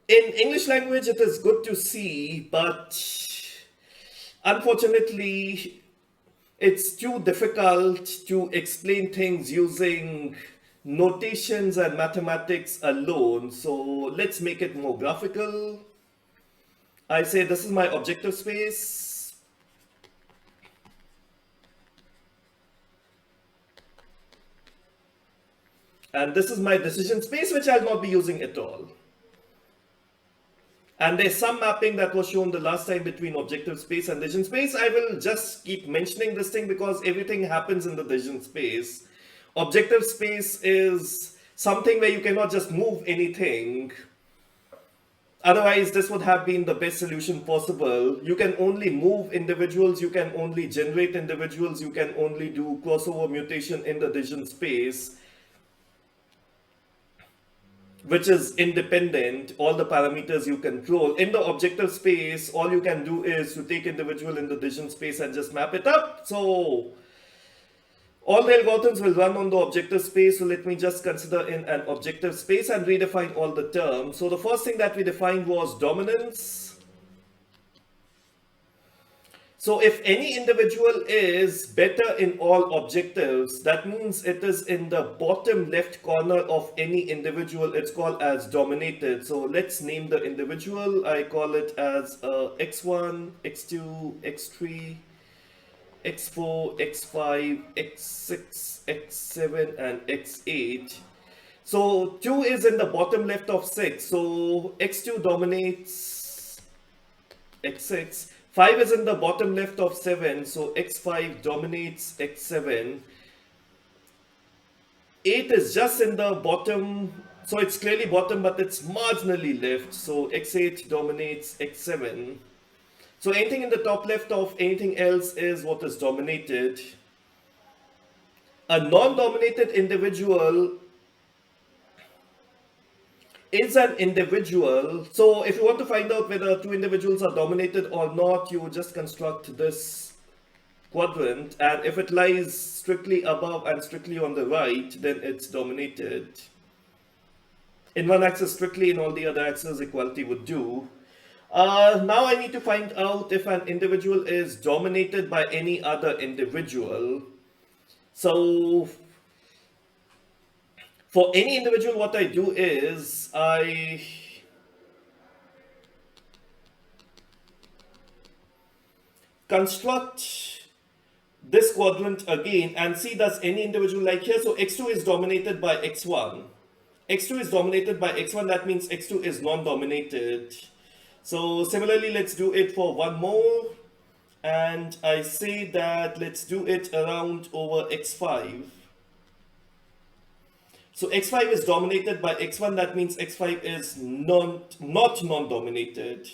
In English language, it is good to see, but unfortunately, it's too difficult to explain things using notations and mathematics alone. So let's make it more graphical. I say this is my objective space, and this is my decision space, which I'll not be using at all. And there's some mapping that was shown the last time between objective space and decision space. I will just keep mentioning this thing because everything happens in the decision space. Objective space is something where you cannot just move anything. Otherwise, this would have been the best solution possible. You can only move individuals, you can only generate individuals, you can only do crossover mutation in the decision space, which is independent, all the parameters you control. In the objective space, all you can do is to take individual in the decision space and just map it up. So all the algorithms will run on the objective space. So let me just consider in an objective space and redefine all the terms. So the first thing that we defined was dominance. So if any individual is better in all objectives, that means it is in the bottom left corner of any individual. It's called as dominated. So let's name the individual. I call it as x1, x2, x3, x4, x5, x6, x7, and x8. So 2 is in the bottom left of 6. So x2 dominates x6. 5 is in the bottom left of 7, so x5 dominates x7. 8 is just in the bottom, so it's clearly bottom, but it's marginally left, so x8 dominates x7. So anything in the top left of anything else is what is dominated. A non-dominated individual is an individual. So if you want to find out whether two individuals are dominated or not, you just construct this quadrant, and if it lies strictly above and strictly on the right, then it's dominated. In one axis strictly, in all the other axes equality would do. Now I need to find out if an individual is dominated by any other individual. So for any individual, what I do is I construct this quadrant again and see does any individual like here. So x2 is dominated by x1. x2 is dominated by x1, that means x2 is non-dominated. So similarly, let's do it for one more. And I say that let's do it around over x5. So x5 is dominated by x1, that means x5 is not non-dominated.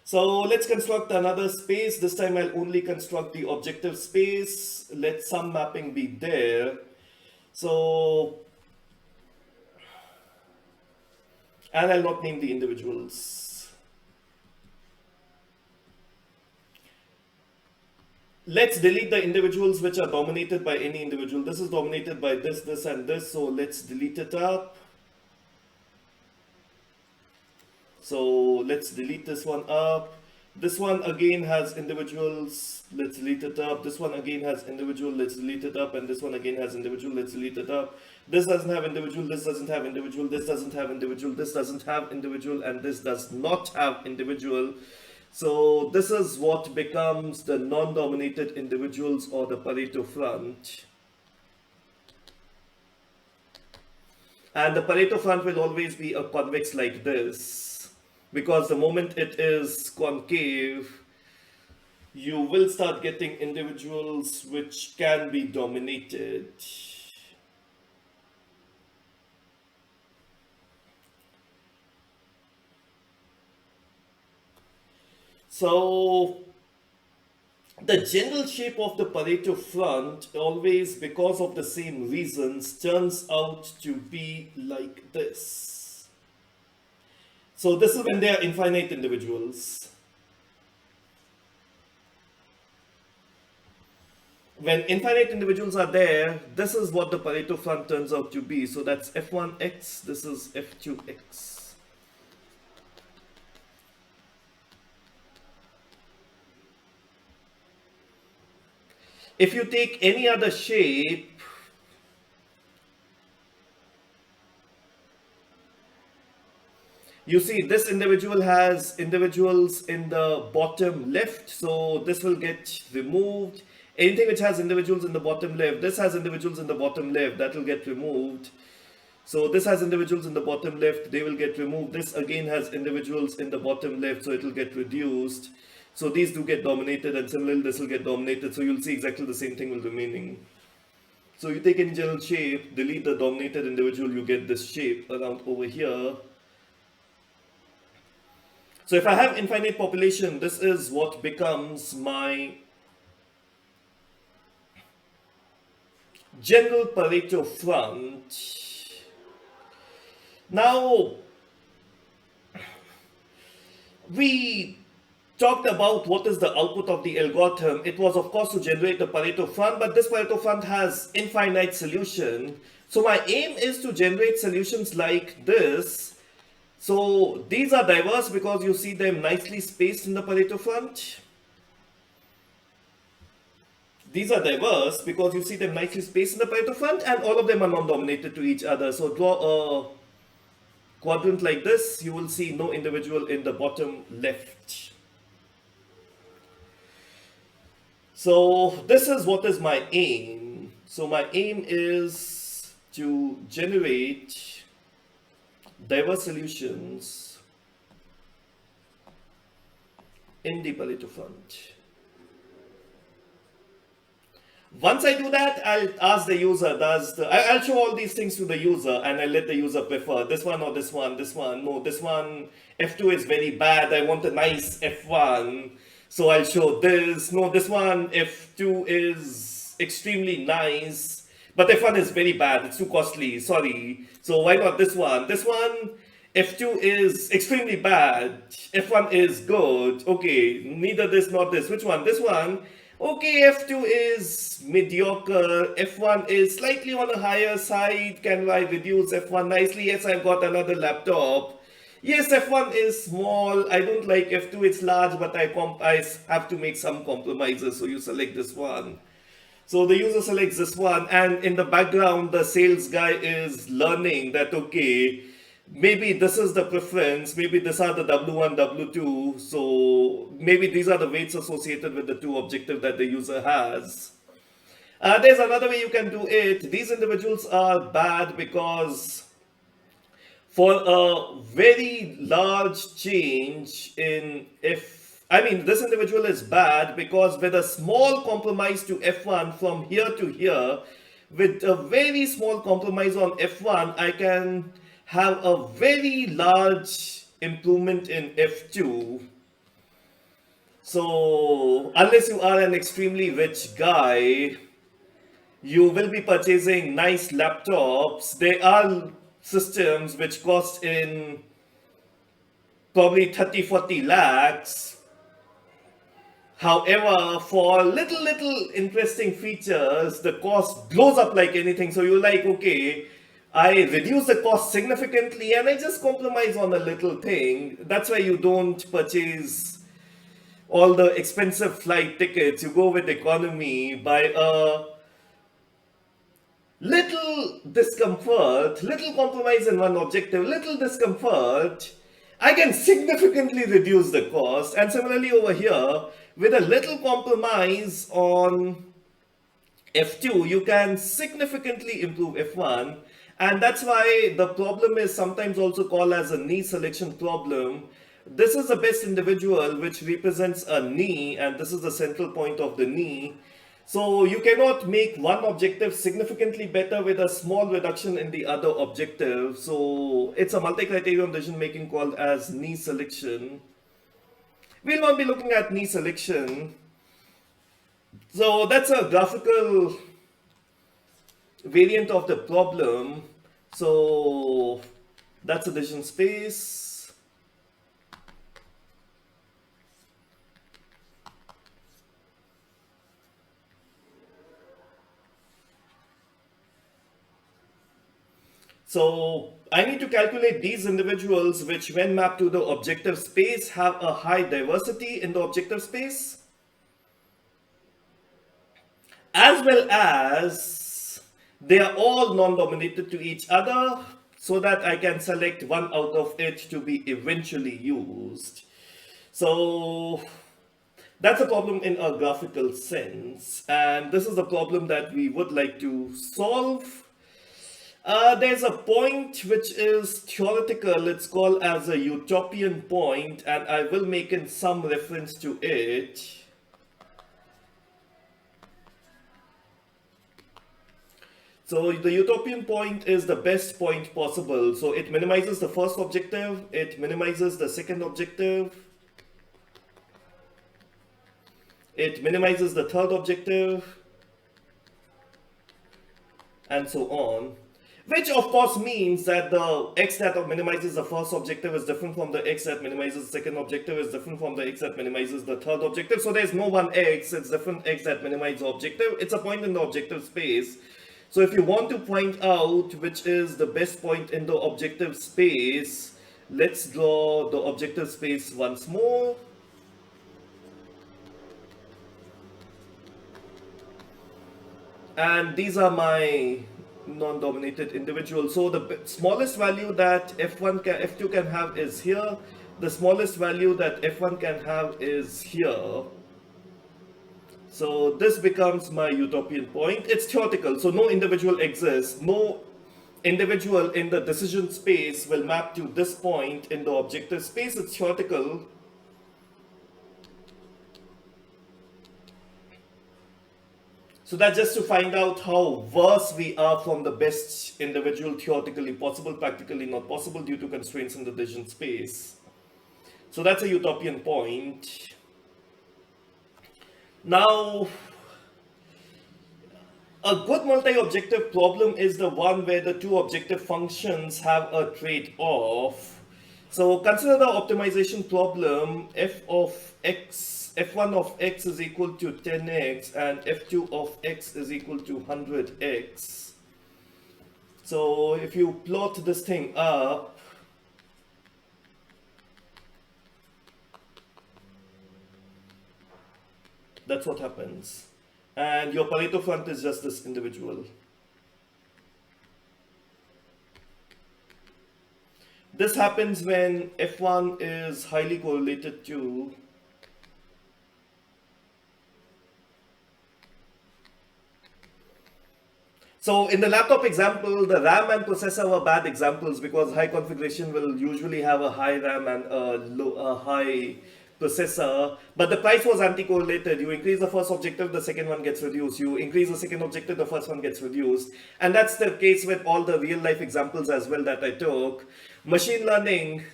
So let's construct another space. This time I'll only construct the objective space. Let some mapping be there. So, and I'll not name the individuals. Let's delete the individuals which are dominated by any individual. This is dominated by this, this, and this. So let's delete it up. So let's delete this one up. This one again has individuals. Let's delete it up. This one again has individual. Let's delete it up. And this one again has individual. Let's delete it up. This doesn't have individual. This doesn't have individual. This doesn't have individual. This doesn't have individual. And this does not have individual. So this is what becomes the non-dominated individuals or the Pareto front. And the Pareto front will always be a convex like this, because the moment it is concave, you will start getting individuals which can be dominated. So the general shape of the Pareto front, always because of the same reasons, turns out to be like this. So this is when they are infinite individuals. When infinite individuals are there, this is what the Pareto front turns out to be. So that's f1x, this is f2x. If you take any other shape, you see this individual has individuals in the bottom left, so this will get removed. Anything which has individuals in the bottom left, this has individuals in the bottom left, that will get removed. So this has individuals in the bottom left, they will get removed. This again has individuals in the bottom left, so it will get reduced. So these do get dominated, and similarly this will get dominated. So you'll see exactly the same thing will remaining. So you take any general shape, delete the dominated individual, you get this shape around over here. So if I have infinite population, this is what becomes my general Pareto front. Now, we talked about what is the output of the algorithm. It was, of course, to generate the Pareto front, but this Pareto front has infinite solution. So my aim is to generate solutions like this. So these are diverse because you see them nicely spaced in the Pareto front. These are diverse because you see them nicely spaced in the Pareto front, and all of them are non-dominated to each other. So draw a quadrant like this, you will see no individual in the bottom left. So this is what is my aim. So my aim is to generate diverse solutions in the Pareto front. Once I do that, I'll ask the user, I'll show all these things to the user, and I'll let the user prefer this one or this one, this one. No, this one, F2 is very bad, I want a nice F1. So I'll show this. No, this one, F2 is extremely nice, but F1 is very bad, it's too costly, sorry. So why not this one? This one, F2 is extremely bad, F1 is good. Okay, neither this nor this. Which one? This one. Okay, F2 is mediocre, F1 is slightly on the higher side. Can I reduce F1 nicely? Yes, I've got another laptop. Yes, F1 is small, I don't like F2, it's large, but I have to make some compromises, so you select this one. So the user selects this one, and in the background, the sales guy is learning that, okay, maybe this is the preference, maybe these are the W1, W2, so maybe these are the weights associated with the two objectives that the user has. There's another way you can do it. These individuals are bad because for a very large change in this individual is bad because with a small compromise to F1 from here to here, with a very small compromise on F1, I can have a very large improvement in F2. So unless you are an extremely rich guy, you will be purchasing nice laptops. There are systems which cost in probably 30-40 lakhs. However, for little interesting features, the cost blows up like anything. So you're like, okay, I reduce the cost significantly and I just compromise on a little thing. That's why you don't purchase all the expensive flight tickets. You go with economy, buy a little discomfort, little compromise in one objective, little discomfort, I can significantly reduce the cost. And similarly over here, with a little compromise on F2, you can significantly improve F1. And that's why the problem is sometimes also called as a knee selection problem. This is the best individual which represents a knee, and this is the central point of the knee. So you cannot make one objective significantly better with a small reduction in the other objective. So it's a multi-criterion decision making called as knee selection. We'll not be looking at knee selection. So that's a graphical variant of the problem. So that's a decision space. So I need to calculate these individuals which when mapped to the objective space have a high diversity in the objective space. as well as they are all non-dominated to each other, so that I can select one out of it to be eventually used. So that's a problem in a graphical sense, and this is a problem that we would like to solve. There's a point which is theoretical, it's called as a Utopian point, and I will make in some reference to it. So the Utopian point is the best point possible. So it minimizes the first objective, it minimizes the second objective, it minimizes the third objective, and so on. Which of course means that the x that minimizes the first objective is different from the x that minimizes the second objective, is different from the x that minimizes the third objective. So there's no one x, it's different x that minimize the objective. It's a point in the objective space. So if you want to point out which is the best point in the objective space, let's draw the objective space once more. And these are my non-dominated individuals. So the smallest value that F2 can have is here. The smallest value that F1 can have is here. So this becomes my Utopian point. It's theoretical, so no individual exists. No individual in the decision space will map to this point in the objective space. It's theoretical. So that's just to find out how worse we are from the best individual, theoretically possible, practically not possible due to constraints in the decision space. So that's a Utopian point. Now, a good multi-objective problem is the one where the two objective functions have a trade-off. So consider the optimization problem. F1 of x is equal to 10x and f2 of x is equal to 100x. So if you plot this thing up, that's what happens. And your Pareto front is just this individual. This happens when F1 is highly correlated to So in the laptop example, the RAM and processor were bad examples because high configuration will usually have a high RAM and a high processor, but the price was anti-correlated. You increase the first objective, the second one gets reduced. You increase the second objective, the first one gets reduced. And that's the case with all the real life examples as well that I took. Machine learning,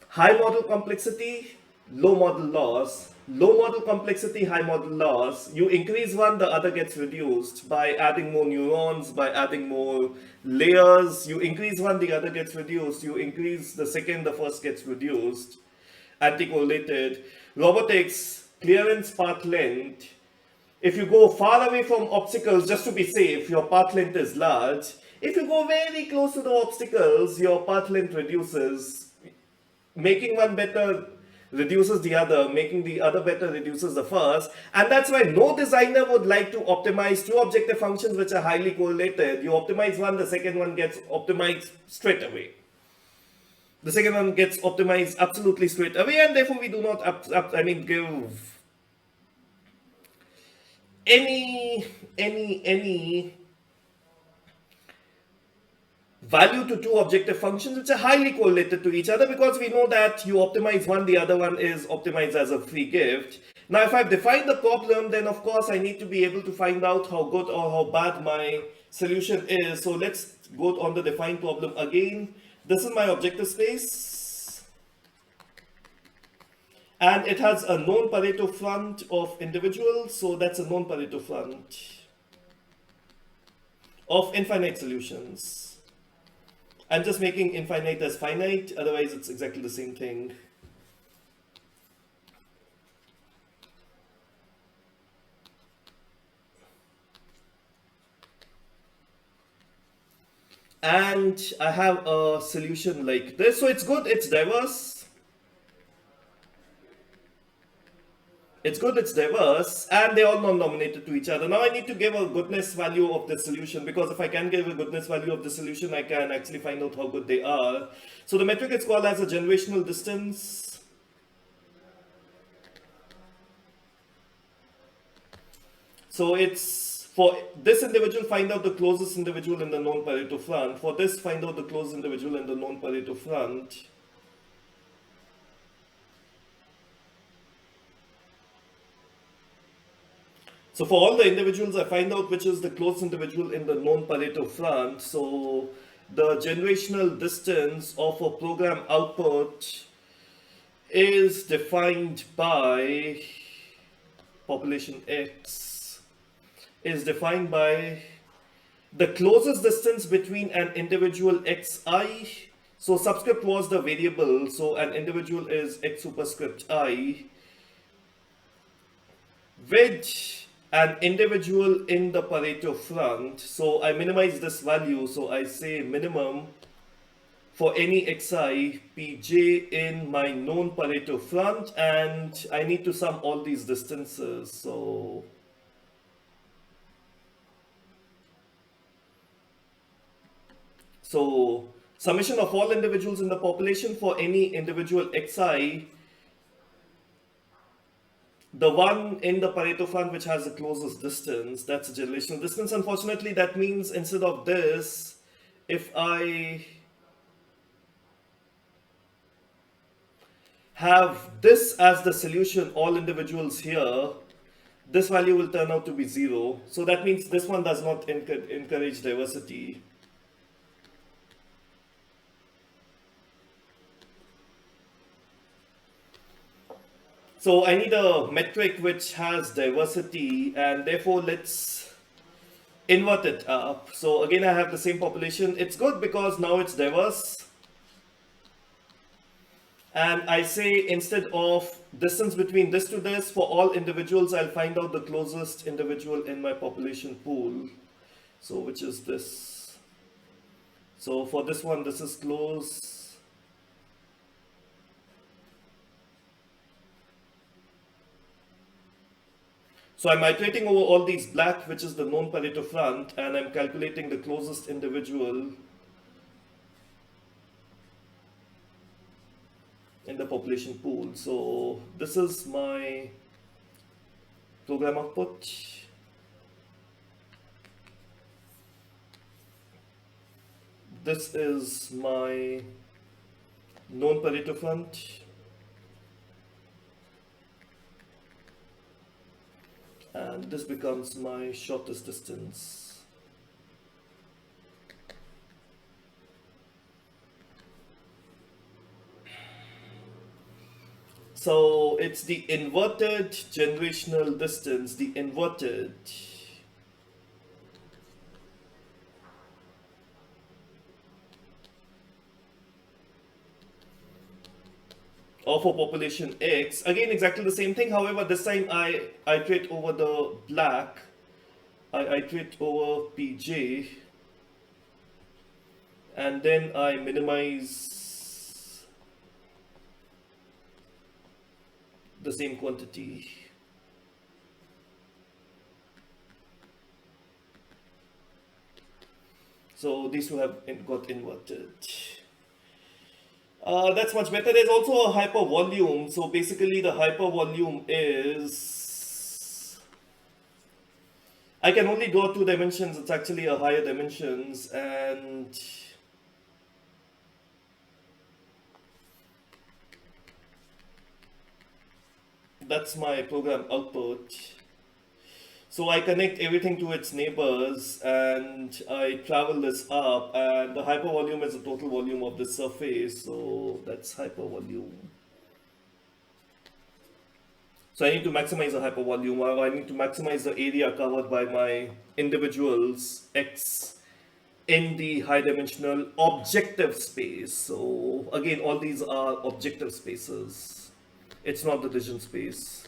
high model complexity, low model loss. Low model complexity, high model loss. You increase one, the other gets reduced by adding more neurons, by adding more layers. You increase one, the other gets reduced. You increase the second, the first gets reduced. Anti-correlated. Robotics, clearance, path length. If you go far away from obstacles, just to be safe, your path length is large. If you go very close to the obstacles, your path length reduces. Making one better reduces the other, making the other better reduces the first, and that's why no designer would like to optimize two objective functions which are highly correlated. You optimize one, the second one gets optimized straight away. The second one gets optimized absolutely straight away, and therefore we do not give any value to two objective functions which are highly correlated to each other, because we know that you optimize one, the other one is optimized as a free gift. Now if I've defined the problem, then of course I need to be able to find out how good or how bad my solution is. So let's go on the defined problem again. This is my objective space, and it has a known Pareto front of individuals, so that's a known Pareto front of infinite solutions. I'm just making infinite as finite, otherwise it's exactly the same thing. And I have a solution like this. So it's good, it's diverse. It's good, it's diverse, and they're all non-nominated to each other. Now I need to give a goodness value of the solution, because if I can give a goodness value of the solution, I can actually find out how good they are. So the metric is called as a generational distance. So it's for this individual, find out the closest individual in the known Pareto front. For this, find out the closest individual in the known Pareto front. So for all the individuals, I find out which is the closest individual in the known Pareto front. So the generational distance of a program output is defined by population X, is defined by the closest distance between an individual xi. So subscript was the variable, so an individual is x superscript I, with an individual in the Pareto front. So I minimize this value, so I say minimum for any xi pj in my known Pareto front, and I need to sum all these distances. So summation of all individuals in the population for any individual xi, the one in the Pareto front which has the closest distance, that's a generational distance. Unfortunately, that means instead of this, if I have this as the solution, all individuals here, this value will turn out to be 0. So that means this one does not encourage diversity. So I need a metric which has diversity, and therefore let's invert it up. So again, I have the same population. It's good because now it's diverse. And I say instead of distance between this to this, for all individuals, I'll find out the closest individual in my population pool. So which is this. So for this one, this is close. So I'm iterating over all these black, which is the known Pareto front, and I'm calculating the closest individual in the population pool. So this is my program output. This is my known Pareto front. And this becomes my shortest distance. So it's the inverted generational distance, the inverted. Of a population X. Again, exactly the same thing. However, this time I iterate over the black. I iterate over Pj. And then I minimize the same quantity. So these two have got inverted. That's much better. There's also a hypervolume. So basically the hypervolume is, I can only draw 2 dimensions. It's actually a higher dimensions, and that's my program output. So I connect everything to its neighbors and I travel this up, and the hypervolume is the total volume of the surface. So that's hypervolume. So I need to maximize the hypervolume, or I need to maximize the area covered by my individuals X in the high dimensional objective space. So again, all these are objective spaces. It's not the vision space.